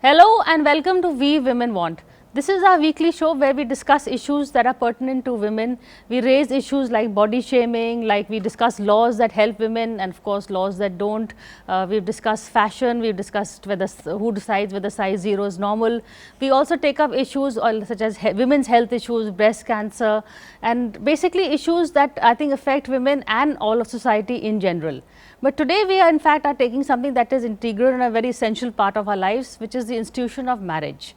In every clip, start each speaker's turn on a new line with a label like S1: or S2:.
S1: Hello and welcome to We Women Want. This is our weekly show where we discuss issues that are pertinent to women. We raise issues like body shaming, like we discuss laws that help women and of course laws that don't. We've discussed fashion, we've discussed who decides whether size 0 is normal. We also take up issues such as women's health issues, breast cancer, and basically issues that I think affect women and all of society in general. But today we are in fact taking something that is integral and a very essential part of our lives, which is the institution of marriage.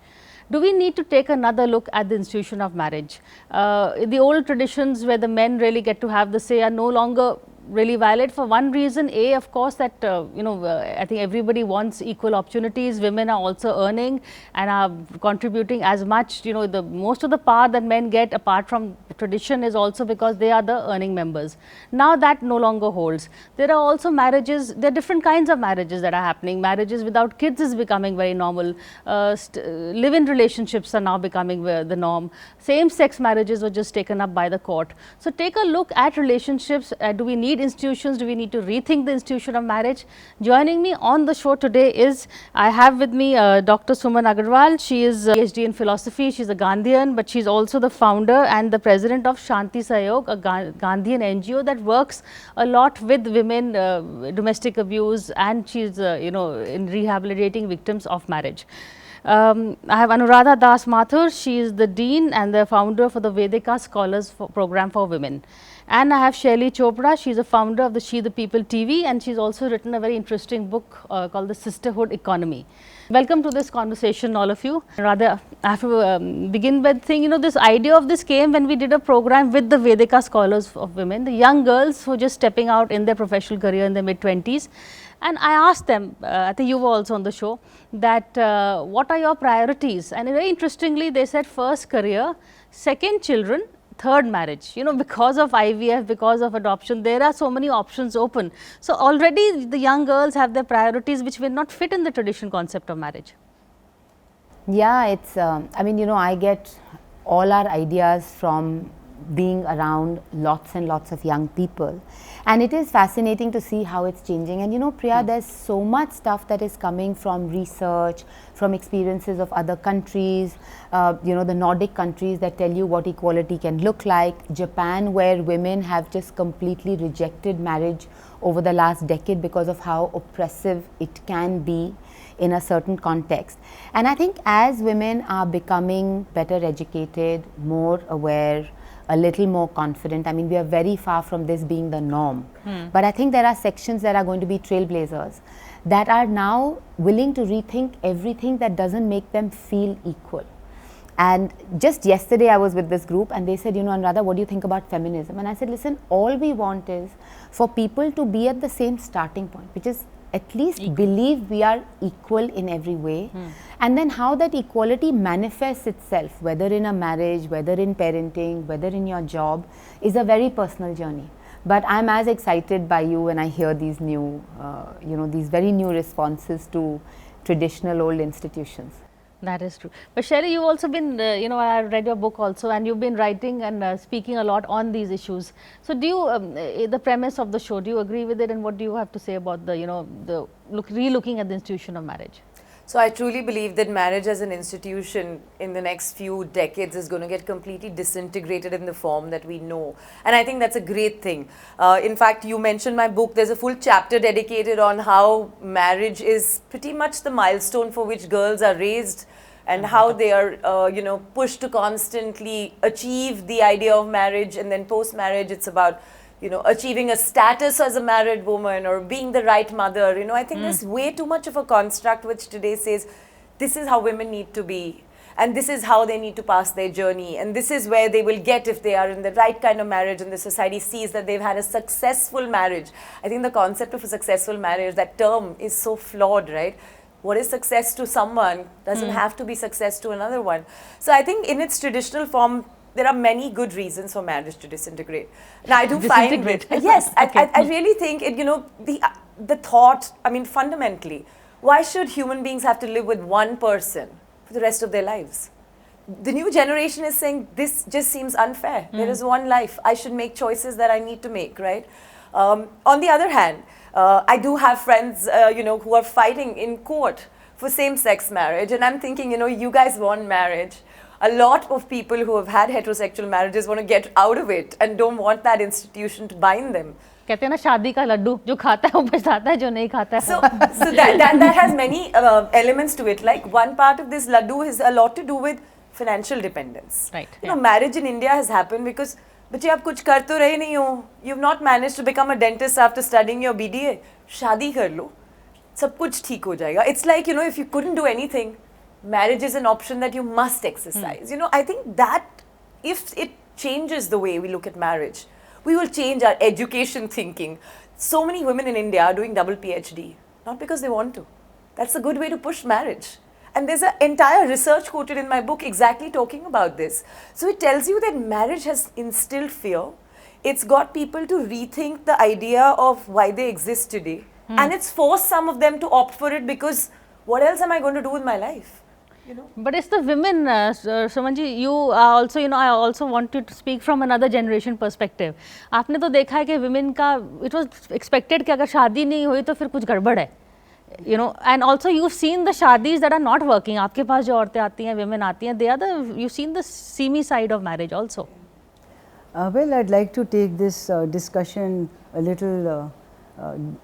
S1: Do we need to take another look at the institution of marriage? The old traditions where the men really get to have the say are no longer really valid for one reason. A, of course, that I think everybody wants equal opportunities. Women are also earning and are contributing as much. The most of the power that men get apart from tradition is also because they are the earning members. Now that no longer holds. There are also marriages, there are different kinds of marriages that are happening. Marriages without kids is becoming very normal. Live-in relationships are now becoming the norm. Same-sex marriages were just taken up by the court. So take a look at relationships. Do we need institutions? Do we need to rethink the institution of marriage? Joining me on the show today is, I have with me Dr. Suman Agarwal. She is a PhD in philosophy. She's a Gandhian, but she's also the founder and the president of Shanti Sahayog, a Gandhian NGO that works a lot with women, domestic abuse, and she's in rehabilitating victims of marriage. I have Anuradha Das Mathur. She is the dean and the founder for the Vedika Scholars Program for Women. And I have Shaili Chopra. She is a founder of the She the People TV, and she's also written a very interesting book called The Sisterhood Economy. Welcome to this conversation, all of you. Rather, I have to begin by saying, this idea of this came when we did a program with the Vedika Scholars of Women, the young girls who are just stepping out in their professional career in their mid-20s. And I asked them, I think you were also on the show, that what are your priorities? And very interestingly, they said first career, second children, third marriage. Because of IVF, because of adoption, there are so many options open. So already the young girls have their priorities which will not fit in the traditional concept of marriage.
S2: Yeah, it's, I get all our ideas from being around lots and lots of young people, and it is fascinating to see how it's changing. And Priya, there's so much stuff that is coming from research, from experiences of other countries, the Nordic countries that tell you what equality can look like, Japan, where women have just completely rejected marriage over the last decade because of how oppressive it can be in a certain context. And I think as women are becoming better educated, more aware, a little more confident, we are very far from this being the norm. But I think there are sections that are going to be trailblazers that are now willing to rethink everything that doesn't make them feel equal. And just yesterday I was with this group and they said, Anuradha, what do you think about feminism? And I said, listen, all we want is for people to be at the same starting point, which is at least believe we are equal in every way. And then how that equality manifests itself, whether in a marriage, whether in parenting, whether in your job, is a very personal journey. But I'm as excited by you when I hear these new, these very new responses to traditional old institutions.
S1: That is true. But Shaili, you've also been, I read your book also, and you've been writing and speaking a lot on these issues. So do you, the premise of the show, do you agree with it, and what do you have to say about the, relooking at the institution of marriage?
S3: So I truly believe that marriage as an institution in the next few decades is going to get completely disintegrated in the form that we know. And I think that's a great thing. In fact, you mentioned my book. There's a full chapter dedicated on how marriage is pretty much the milestone for which girls are raised and how they are, pushed to constantly achieve the idea of marriage. And then post-marriage, it's about achieving a status as a married woman or being the right mother. I think there's way too much of a construct which today says this is how women need to be and this is how they need to pass their journey and this is where they will get if they are in the right kind of marriage and the society sees that they've had a successful marriage. I think the concept of a successful marriage, that term is so flawed, right? What is success to someone doesn't have to be success to another one. So I think in its traditional form, there are many good reasons for marriage to disintegrate. Now, I do find it, yes, okay. I really think it, the thought, fundamentally, why should human beings have to live with one person for the rest of their lives? The new generation is saying this just seems unfair. There is one life. I should make choices that I need to make, right? On the other hand, I do have friends, who are fighting in court for same-sex marriage, and I'm thinking, you know, you guys want marriage. A lot of people who have had heterosexual marriages want to get out of it and don't want that institution to bind them.
S1: कहते हैं ना शादी का लड्डू जो खाता है वो पछताता है जो नहीं खाता है.
S3: So that has many elements to it. Like one part of this laddu is a lot to do with financial dependence.
S1: Right.
S3: You know, marriage in India has happened because बच्चे आप कुछ कर तो रहे नहीं हो. You've not managed to become a dentist after studying your BDA. शादी कर लो, सब कुछ ठीक हो जाएगा. It's like, you know, if you couldn't do anything, marriage is an option that you must exercise. You know, I think that if it changes the way we look at marriage, we will change our education thinking. So many women in India are doing double PhD, not because they want to. That's a good way to push marriage. And there's an entire research quoted in my book exactly talking about this. So it tells you that marriage has instilled fear. It's got people to rethink the idea of why they exist today. And it's forced some of them to opt for it because what else am I going to do with my life? You know?
S1: But it's the women, Sumanji, you also, you know, I also want you to speak from another generation perspective. आपने तो देखा है कि women का, it was expected कि अगर शादी नहीं हुई तो फिर कुछ गड़बड़ है. You know, and also you've seen the shadis that are not working. आपके पास जो औरतें आती हैं, women आती हैं, they are the, you've seen the seamy side of marriage also.
S4: Well, I'd like to take this discussion a little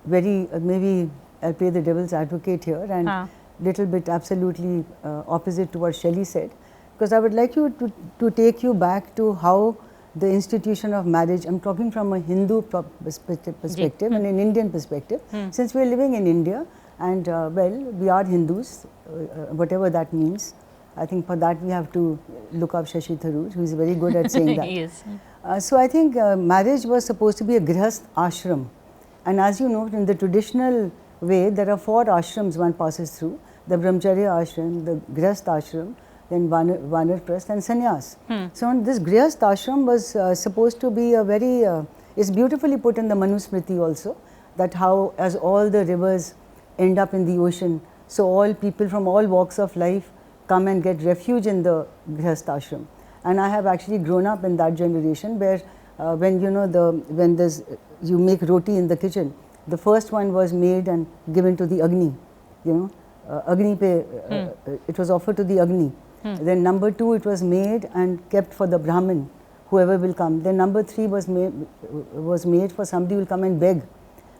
S4: maybe I'll play the devil's advocate here and little bit absolutely opposite to what Shelley said, because I would like you to take you back to how the institution of marriage, I'm talking from a Hindu perspective and an Indian perspective, since we are living in India and well, we are Hindus, whatever that means. I think for that we have to look up Shashi Tharoor, who is very good at saying that.
S1: Yes.
S4: So I think marriage was supposed to be a grihast ashram, and as you know, in the traditional way, there are 4 ashrams one passes through: the Brahmacharya ashram, the grihast ashram, then Vanarprasth and Sannyas. So this grihast ashram was supposed to be a very, it's beautifully put in the Manusmriti also, that how as all the rivers end up in the ocean, so all people from all walks of life come and get refuge in the grihast ashram. And I have actually grown up in that generation where when you know when there's, you make roti in the kitchen, the first one was made and given to the Agni, you know, Agni pe, it was offered to the Agni. Then number 2 it was made and kept for the Brahmin, whoever will come. Then number 3 was made for somebody who will come and beg.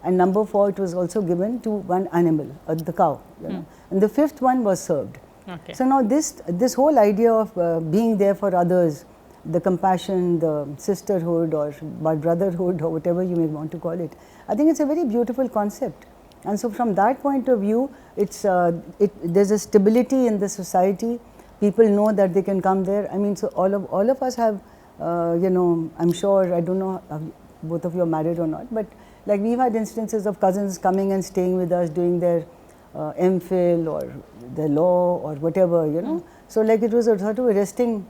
S4: And number 4 it was also given to one animal, the cow, you know. And the 5th one was served.
S1: Okay.
S4: So now this whole idea of being there for others, the compassion, the sisterhood or brotherhood or whatever you may want to call it, I think it's a very beautiful concept. And so from that point of view, it's there's a stability in the society. People know that they can come there. I mean, so all of us have, you know, I'm sure, I don't know if both of you are married or not, but like we've had instances of cousins coming and staying with us, doing their MPhil or the law or whatever, you know. So like it was a sort of a resting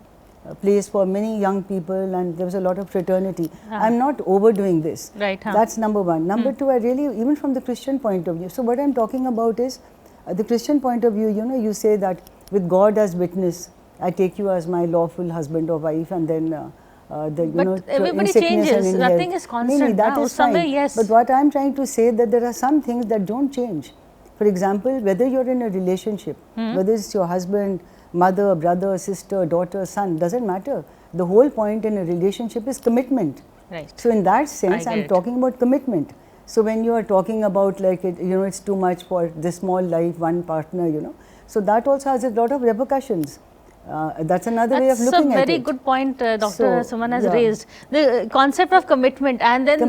S4: place for many young people, and there was a lot of fraternity. I'm not overdoing this.
S1: Right.
S4: That's number 1. Number 2, I really, even from the Christian point of view. So what I'm talking about is the Christian point of view. You know, you say that with God as witness, I take you as my lawful husband or wife, and then
S1: but everybody changes. Nothing is constant.
S4: That is fine.
S1: Yes.
S4: But what I'm trying to say that there are some things that don't change. For example, whether you're in a relationship, whether it's your husband, mother, brother, sister, daughter, son, doesn't matter. The whole point in a relationship is commitment.
S1: Right.
S4: So in that sense, I'm talking about commitment. So when you are talking about like, you know, it's too much for this small life, one partner, you know. So that also has a lot of repercussions. That's another way of looking at it.
S1: That's a very good point Dr. Suman has raised. The concept of commitment and then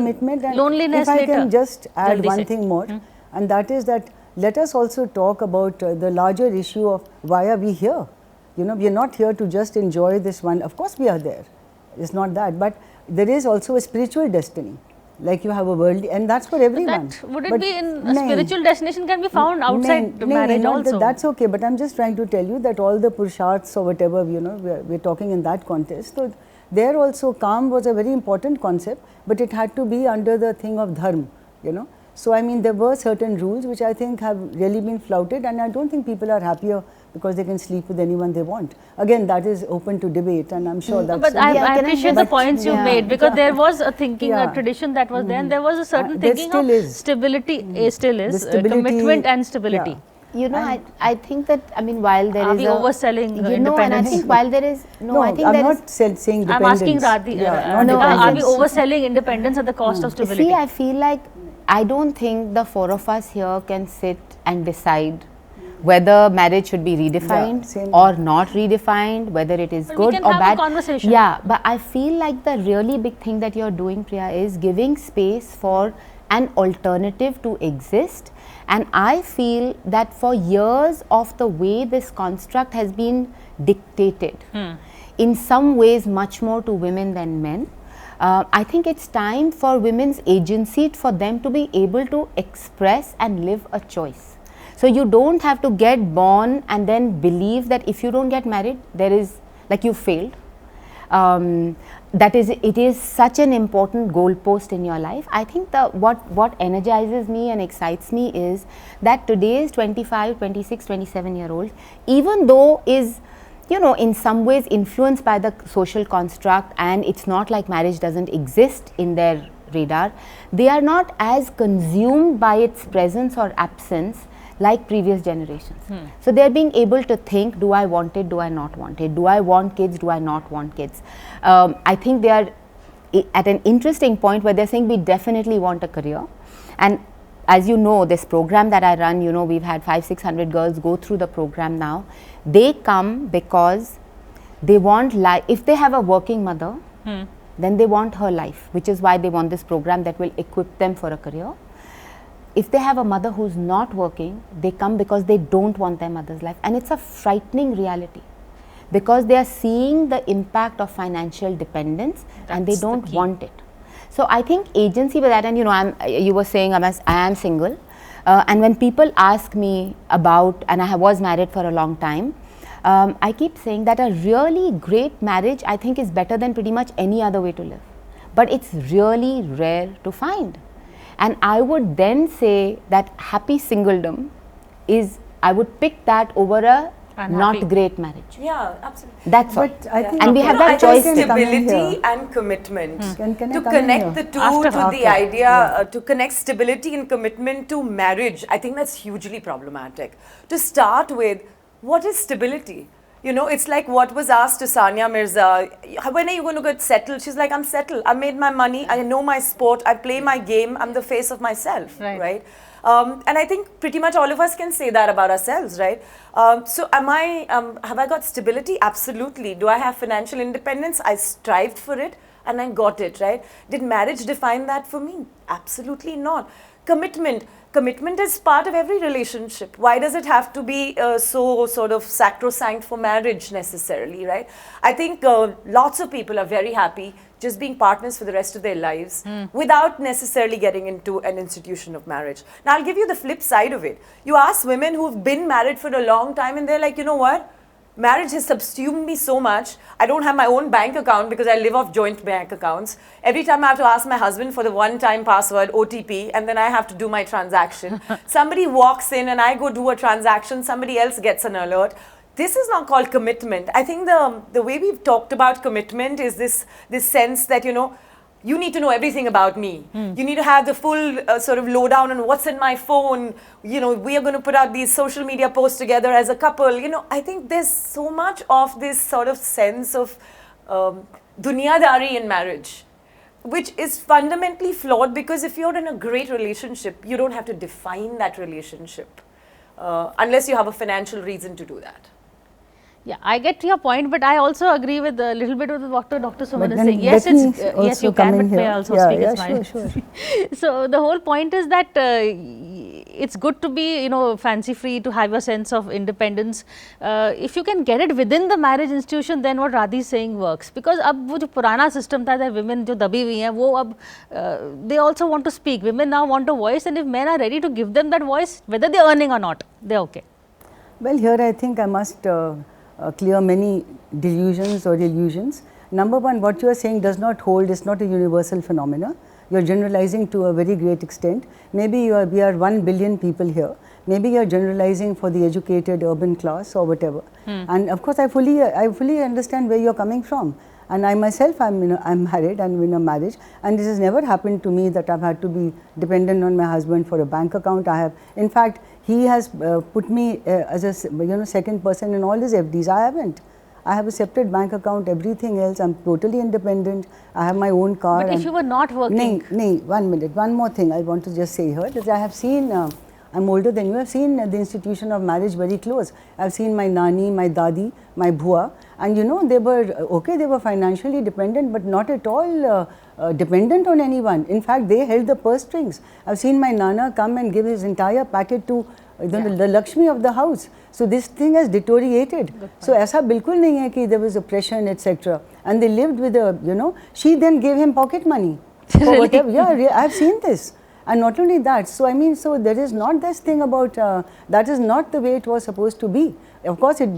S1: loneliness later.
S4: If I can just add one thing more, and that is that let us also talk about the larger issue of why are we here. You know, we are not here to just enjoy this one. Of course we are there. It's not that. But there is also a spiritual destiny. Like you have a worldly, and that's for everyone.
S1: That, would it be in a spiritual destination can be found outside marriage also?
S4: That's okay, but I'm just trying to tell you that all the purusharths or whatever, you know, we're talking in that context. So there also calm was a very important concept, but it had to be under the thing of dharma, you know. So I mean, there were certain rules which I think have really been flouted, and I don't think people are happier because they can sleep with anyone they want. Again, that is open to debate, and I'm sure that's...
S1: But I appreciate the points you made, because there was a thinking, a tradition that was there, and there was a certain thinking of stability, still is, commitment and stability.
S2: You know, I think that, I mean, while there
S1: Are
S2: is
S1: we overselling
S2: you know, and I
S1: independence?
S2: think while there is, no, I think
S4: I'm
S2: there
S4: not saying
S1: I'm
S4: dependence.
S1: asking Radhi,
S4: not
S2: no,
S1: are we
S4: dependence.
S1: overselling independence at the cost of stability?
S2: See, I feel like I don't think the four of us here can sit and decide whether marriage should be redefined
S4: same.
S2: or not redefined, whether it is
S1: But we
S2: good
S1: can
S2: or
S1: have a
S2: bad.
S1: conversation.
S2: Yeah, but I feel like the really big thing that you're doing, Priya, is giving space for an alternative to exist. And I feel that for years of the way this construct has been dictated, in some ways much more to women than men, I think it's time for women's agency, for them to be able to express and live a choice. So you don't have to get born and then believe that if you don't get married, there is, like, you failed. That is, it is such an important goalpost in your life. I think what energizes me and excites me is that today's 25, 26, 27-year-olds, even though is, you know, in some ways influenced by the social construct, and it's not like marriage doesn't exist in their radar, they are not as consumed by its presence or absence like previous generations. So they are being able to think, do I want it, do I not want it, do I want kids, do I not want kids. I think they are at an interesting point where they are saying we definitely want a career. And as you know, this program that I run, you know, we've had 500-600 girls go through the program now. They come because they want life. If they have a working mother, then they want her life, which is why they want this program that will equip them for a career. If they have a mother who's not working, they come because they don't want their mother's life. And it's a frightening reality, because they are seeing the impact of financial dependence and they don't want it. So I think agency with that, and you know, you were saying I am single, and when people ask me about, and I was married for a long time, I keep saying that a really great marriage, I think, is better than pretty much any other way to live. But it's really rare to find. And I would then say that happy singledom is, I would pick that over a not great marriage.
S3: Yeah, absolutely.
S2: That's all.
S4: But I think
S2: And we have that
S3: I
S2: choice
S3: think
S2: to
S3: stability and commitment.
S4: Can I
S3: To
S4: come in
S3: connect
S4: here?
S3: the two
S1: After.
S3: to the idea, to connect stability and commitment to marriage, I think that's hugely problematic. To start with, what is stability? You know, it's like what was asked to Sania Mirza, when are you going to get settled? She's like, I'm settled. I made my money. I know my sport. I play my game. I'm the face of myself, right? And I think pretty much all of us can say that about ourselves, right? So have I got stability? Absolutely. Do I have financial independence? I strived for it and I got it, right? Did marriage define that for me? Absolutely not. Commitment. Commitment is part of every relationship. Why does it have to be so sort of sacrosanct for marriage necessarily, right? I think lots of people are very happy just being partners for the rest of their lives without necessarily getting into an institution of marriage. Now, I'll give you the flip side of it. You ask women who've been married for a long time and they're like, you know what? Marriage has subsumed me so much. I don't have my own bank account because I live off joint bank accounts. Every time I have to ask my husband for the one-time password, OTP, and then I have to do my transaction. Somebody walks in and I go do a transaction, somebody else gets an alert. This is not called commitment. I think the way we've talked about commitment is this sense that, you know, you need to know everything about me. You need to have the full sort of lowdown on what's in my phone. You know, we are going to put out these social media posts together as a couple. You know, I think there's so much of this sort of sense of dunyadari in marriage, which is fundamentally flawed, because if you're in a great relationship, you don't have to define that relationship unless you have a financial reason to do that.
S1: Yeah, I get your point, but I also agree with a little bit of what Dr. Suman is
S4: then
S1: saying. Yes,
S4: let me
S1: it's yes,
S4: also
S1: you
S4: come
S1: can,
S4: in
S1: but may
S4: here.
S1: I also
S4: Yeah,
S1: speak
S4: yeah,
S1: as mine?
S4: sure.
S1: So the whole point is that it's good to be, you know, fancy free, to have your sense of independence. If you can get it within the marriage institution, then what Radhi is saying works. Because अब वो जो पुराना system था, that women जो दबी हुई हैं, वो अब they also want to speak. Women now want a voice, and if men are ready to give them that voice, whether they're earning or not, they're okay.
S4: Well, here I think I must clear many delusions or illusions. Number one, what you are saying does not hold, it's not a universal phenomena. You are generalizing to a very great extent. Maybe we are 1 billion people here. Maybe you are generalizing for the educated urban class or whatever. And of course, I fully understand where you are coming from. And I myself, I'm married and in a marriage, and this has never happened to me that I've had to be dependent on my husband for a bank account. I have, in fact, he has put me as a second person in all his FDs. I haven't. I have a separate bank account, everything else. I'm totally independent. I have my own car.
S1: But if you were not working.
S4: No, 1 minute. One more thing I want to just say here that I have seen. I'm older than you. I've seen the institution of marriage very close. I've seen my nani, my dadi, my bhua, and they were okay. They were financially dependent, but not at all dependent on anyone. In fact, they held the purse strings. I've seen my nana come and give his entire packet to the Lakshmi of the house. So this thing has deteriorated. So ऐसा बिल्कुल नहीं है कि there was oppression, etc. And they lived with she then gave him pocket money for whatever. Yeah, I've seen this. And not only that, so I mean, so there is not this thing about, that is not the way it was supposed to be. Of course, it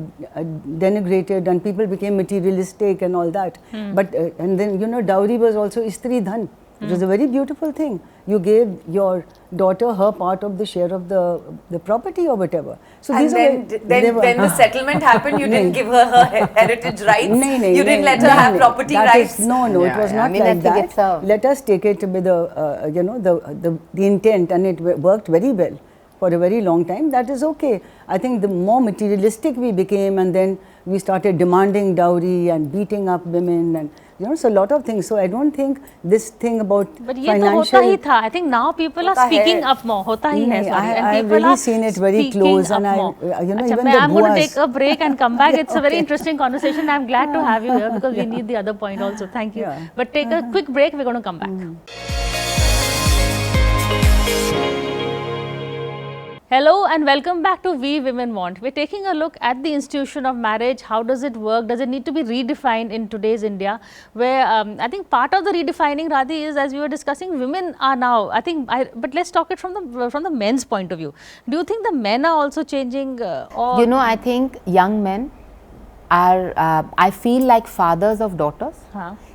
S4: denigrated and people became materialistic and all that. But, and then, dowry was also istri dhan. It was a very beautiful thing. You gave your daughter her part of the share of the property or whatever. So
S3: and then when the settlement happened, you didn't give her heritage rights. You didn't let her have property rights.
S4: No, it was not like that. Let us take it with the intent, and it worked very well for a very long time. That is okay. I think the more materialistic we became, and then we started demanding dowry and beating up women and so a lot of things. So I don't think this thing about
S1: but
S4: financial.
S1: But hota hi tha. I think now people are speaking up more. Hota hi hai, sorry.
S4: I've really seen it very close, and even
S1: I'm going to take a break and come back. It's a very interesting conversation. I'm glad to have you here because we need the other point also. Thank you. But take a quick break. We're going to come back. Hello and welcome back to We Women Want. We're taking a look at the institution of marriage. How does it work? Does it need to be redefined in today's India? Where I think part of the redefining, Radhi, is, as we were discussing, women are now, but let's talk it from the men's point of view. Do you think the men are also changing?
S2: I think young men are, I feel like fathers of daughters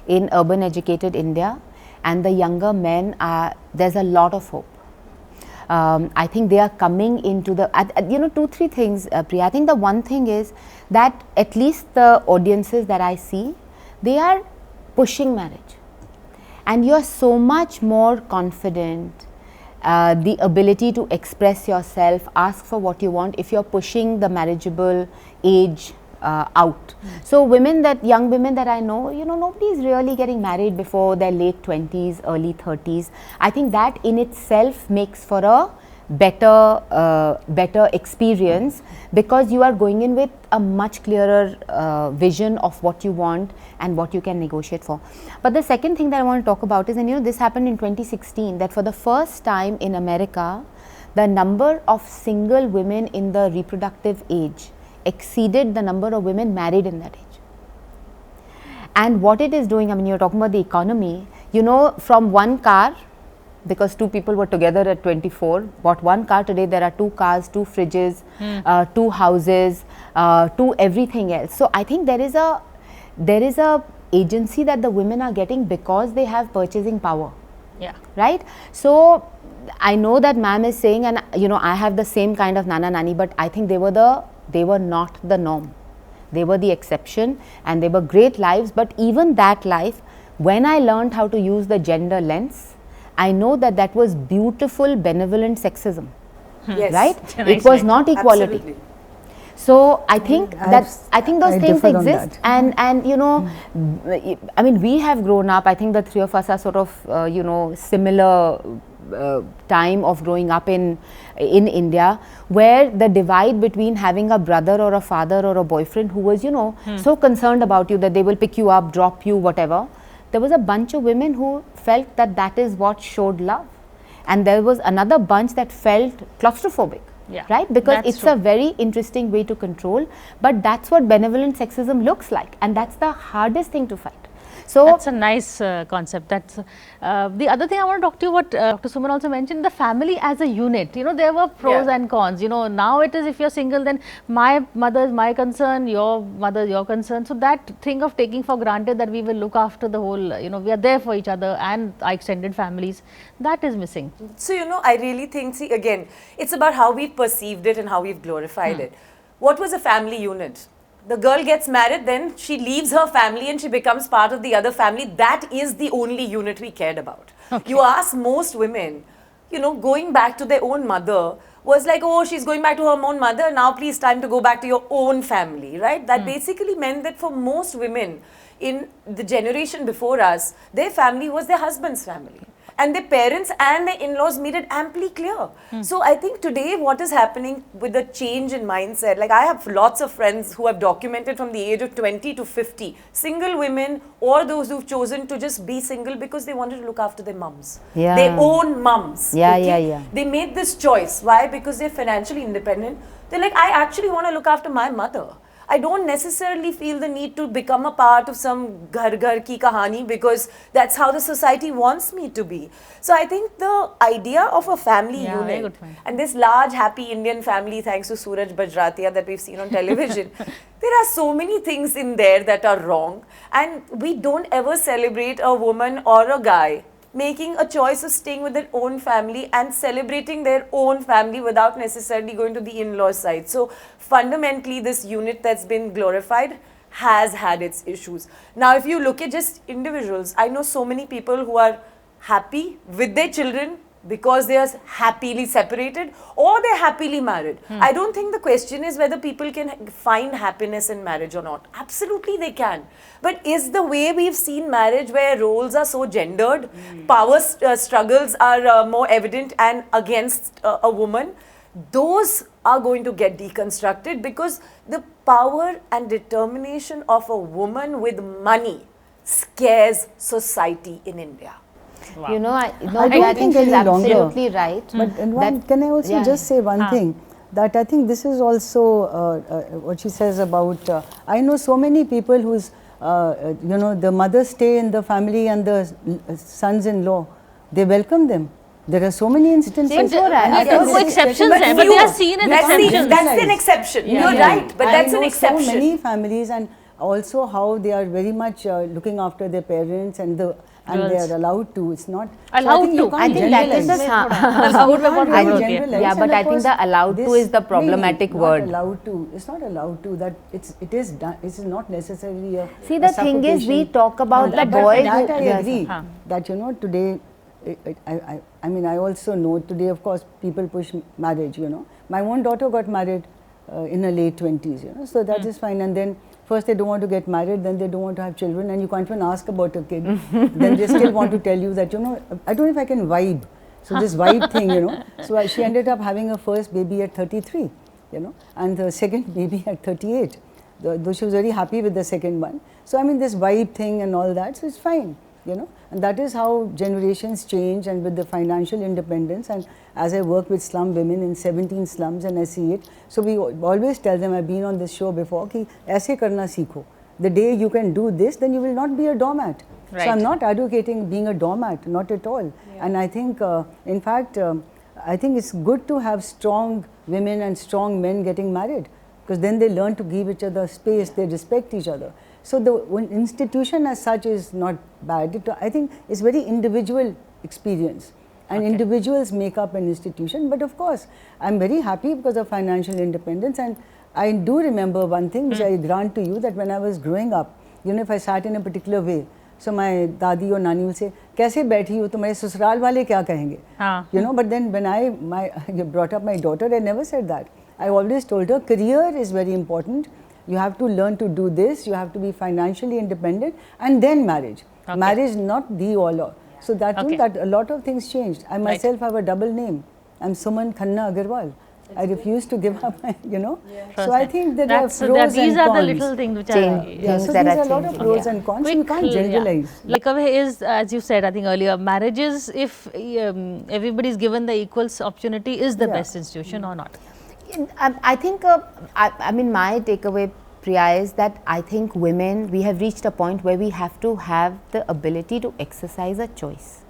S2: in urban educated India, and the younger men are, there's a lot of hope. I think they are coming into the, 2-3 things, Priya. I think the one thing is that at least the audiences that I see, they are pushing marriage. And you are so much more confident, the ability to express yourself, ask for what you want if you're pushing the marriageable age out. So young women that I know, nobody is really getting married before their late 20s, early 30s. I think that in itself makes for a better experience, because you are going in with a much clearer vision of what you want and what you can negotiate for. But the second thing that I want to talk about is, and this happened in 2016, that for the first time in America, the number of single women in the reproductive age exceeded the number of women married in that age. And what it is doing, you're talking about the economy, from one car, because 2 people were together at 24, bought 1 car, today there are 2 cars, 2 fridges, 2 houses, 2 everything else. So I think there is a agency that the women are getting because they have purchasing power.
S1: Yeah.
S2: Right? So I know that ma'am is saying, and I have the same kind of nana nani, but I think they were not the norm. They were the exception, and they were great lives. But even that life, when I learned how to use the gender lens, I know that was beautiful, benevolent sexism.
S3: Yes.
S2: Right? It was not equality.
S3: Absolutely.
S2: So I think those things exist, and we have grown up. I think the 3 of us are sort of similar time of growing up in India, where the divide between having a brother or a father or a boyfriend who was so concerned about you that they will pick you up, drop you, whatever. There was a bunch of women who felt that is what showed love, and there was another bunch that felt claustrophobic.
S1: Yeah,
S2: right? Because it's a very interesting way to control, but that's what benevolent sexism looks like, and that's the hardest thing to fight. So
S1: that's a nice concept. That's the other thing I want to talk to you. What Dr. Suman also mentioned, the family as a unit. There were pros and cons. Now it is, if you're single, then my mother is my concern, your mother is your concern. So that thing of taking for granted that we will look after the whole, we are there for each other and our extended families, that is missing.
S3: So I really think, see, again, it's about how we've perceived it and how we've glorified it. What was a family unit? The girl gets married, then she leaves her family and she becomes part of the other family. That is the only unit we cared about. You ask most women, you know, going back to their own mother was like, oh, she's going back to her own mother, now please time to go back to your own family, right? That basically meant that for most women in the generation before us, their family was their husband's family. And their parents and their in-laws made it amply clear. So I think today what is happening with the change in mindset, like I have lots of friends who have documented from the age of 20 to 50, single women or those who've chosen to just be single because they wanted to look after their mums, their own mums. They made this choice. Why? Because they're financially independent. They're like, I actually want to look after my mother. I don't necessarily feel the need to become a part of some ghar ghar ki kahani because that's how the society wants me to be. So I think the idea of a family unit and this large happy Indian family, thanks to Suraj Bajratia that we've seen on television, there are so many things in there that are wrong, and we don't ever celebrate a woman or a guy making a choice of staying with their own family and celebrating their own family without necessarily going to the in-law side. So fundamentally, this unit that's been glorified has had its issues. Now, if you look at just individuals, I know so many people who are happy with their children because they are happily separated or they're happily married. I don't think the question is whether people can find happiness in marriage or not. Absolutely they can. But is the way we've seen marriage where roles are so gendered, power struggles are more evident and against a woman, those are going to get deconstructed because the power and determination of a woman with money scares society in India.
S2: You know, I
S4: don't think
S2: she's
S4: any longer.
S2: absolutely right.
S4: But can I also just say one thing? That I think this is also what she says about, I know so many people whose, you know, the mothers stay in the family and the sons-in-law, they welcome them. There are so many instances.
S1: Exceptions, but they are seen as exceptions.
S3: That's an exception. You're right, but that's an exception.
S4: So many families, and also how they are very much looking after their parents and the. And they are allowed to. It's not
S1: allowed
S4: to.
S1: I
S2: think that is the yeah, but I think the allowed to is the problematic word.
S4: Allowed to. It's not allowed to. That it is done. It is not necessarily a.
S2: See, the thing is, we talk about the boys.
S4: That I agree. That, you know, today, I mean, I also know today, of course, people push marriage. You know, my own daughter got married in her late 20s. You know, so that is fine. And then. First they don't want to get married, then they don't want to have children, and you can't even ask about a kid. Then they still want to tell you that, you know, I don't know if I can vibe. So this vibe thing, you know. So she ended up having her first baby at 33, you know, and the second baby at 38. Though she was very happy with the second one. So I mean, this vibe thing and all that, so it's fine, you know. And that is how generations change, and with the financial independence. And as I work with slum women in 17 slums and I see it, so we always tell them, I've been on this show before, ki aise karna seekho. The day you can do this, then you will not be a doormat. Right. So I'm not advocating being a doormat, not at all. Yeah. And I think, in fact, I think it's good to have strong women and strong men getting married, because then they learn to give each other space, they respect each other. So the institution as such is not bad. I think it's very individual experience, and individuals make up an institution. But of course, I'm very happy because of financial independence, and I do remember one thing which I grant to you, that when I was growing up, you know, if I sat in a particular way, so my dadi or nani will say, "Kaise बैठी हो? तुम्हारे ससुराल वाले क्या कहेंगे?" You know. But then when I brought up my daughter, I never said that. I always told her, career is very important. You have to learn to do this, you have to be financially independent, and then marriage. Marriage not the all. So that, that a lot of things changed. I myself have a double name. I'm Suman Khanna Agarwal. I refuse to give up my, you know. So I think that there are pros and cons.
S1: These are the little things which are
S4: so there are a lot of pros and cons. You can't generalize.
S1: Like is, as you said, I think earlier, marriages, if everybody is given the equal opportunity, is the best institution or not?
S2: I think, I mean, my takeaway, Priya, is that I think women, we have reached a point where we have to have the ability to exercise a choice.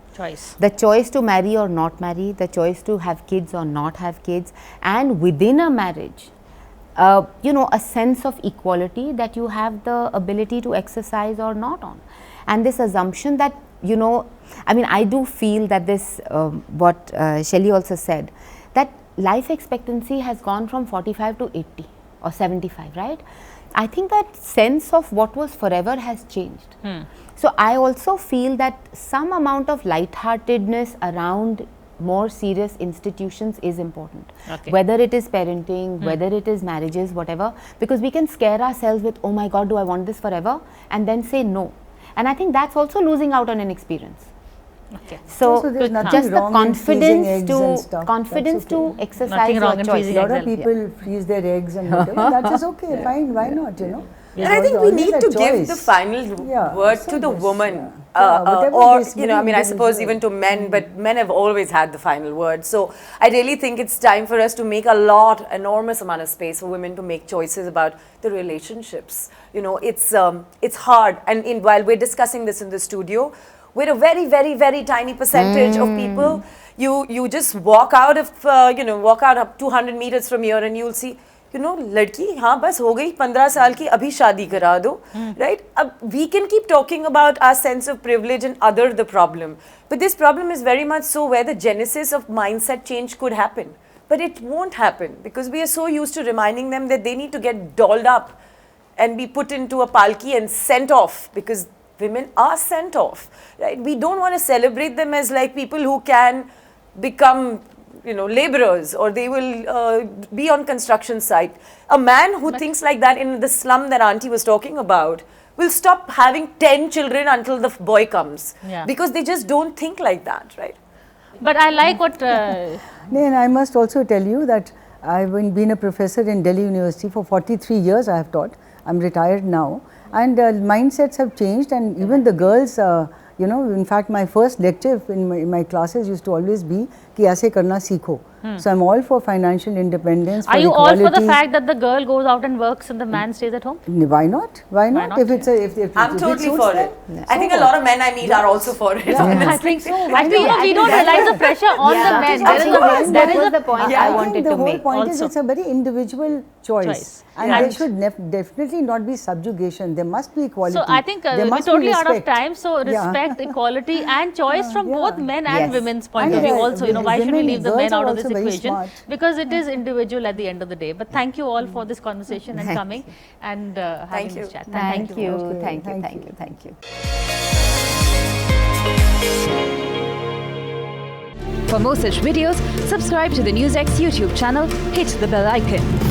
S2: The choice to marry or not marry, the choice to have kids or not have kids, and within a marriage, you know, a sense of equality that you have the ability to exercise or not on. And this assumption that, you know, I mean, I do feel that this, what Shelly also said, that life expectancy has gone from 45 to 80 or 75, right? I think that sense of what was forever has changed. So I also feel that some amount of lightheartedness around more serious institutions is important.
S1: Okay.
S2: Whether it is parenting, whether it is marriages, whatever, because we can scare ourselves with, oh my God, do I want this forever? And then say no. And I think that's also losing out on an experience.
S1: Okay.
S2: So,
S4: there's nothing
S2: just the
S4: wrong in freezing eggs and stuff.
S2: confidence
S4: That's okay.
S2: to exercise
S1: Nothing wrong
S2: your
S1: in
S2: choice.
S1: freezing
S4: A lot of
S1: Exactly.
S4: people freeze their eggs and whatever. That is okay, fine, why not, you know?
S3: And I think we need to give the final word to the woman. Or, you know, I mean, I suppose even to men, but men have always had the final word. So I really think it's time for us to make enormous amount of space for women to make choices about the relationships. You know, it's hard. And while we're discussing this in the studio, we're a very, very, very tiny percentage of people. You just walk out of, walk out up 200 meters from here and you'll see, you know, लड़की हाँ बस हो गई 15 साल की अभी शादी करा दो, right? We can keep talking about our sense of privilege and other the problem, but this problem is very much so where the genesis of mindset change could happen, but it won't happen because we are so used to reminding them that they need to get dolled up and be put into a palki and sent off because women are sent off, right? We don't want to celebrate them as like people who can become, you know, laborers, or they will be on construction site. A man who thinks like that in the slum that Auntie was talking about will stop having 10 children until the boy comes, because they just don't think like that, right?
S1: But I like what...
S4: And I must also tell you that I've been a professor in Delhi University for 43 years I have taught. I'm retired now, and mindsets have changed, and even the girls, you know, in fact my first lecture in my classes used to always be कि ऐसे करना सीखो. So I'm all for financial independence.
S1: Are you all for the fact that the girl goes out and works and the man stays at home?
S4: Why not? Why not? If it's if
S3: I'm
S4: if
S3: totally
S4: suits
S3: for
S4: them,
S3: it. I think a lot of men I meet are also for it.
S1: I think so. Actually, you know, we don't realize the pressure on the men.
S2: That was the point I wanted to make.
S4: The whole point is
S1: also.
S4: it's a very individual choice. And there should definitely not be subjugation. There must be equality.
S1: So I think we're totally out of time. So respect, equality and choice from both men and women's point of view also. You know, why should we leave the men out of this equation? Because it is individual at the end of the day. But thank you all for this conversation and coming and having this chat.
S2: Thank you.
S5: For more such videos, subscribe to the NewsX YouTube channel, hit the bell icon.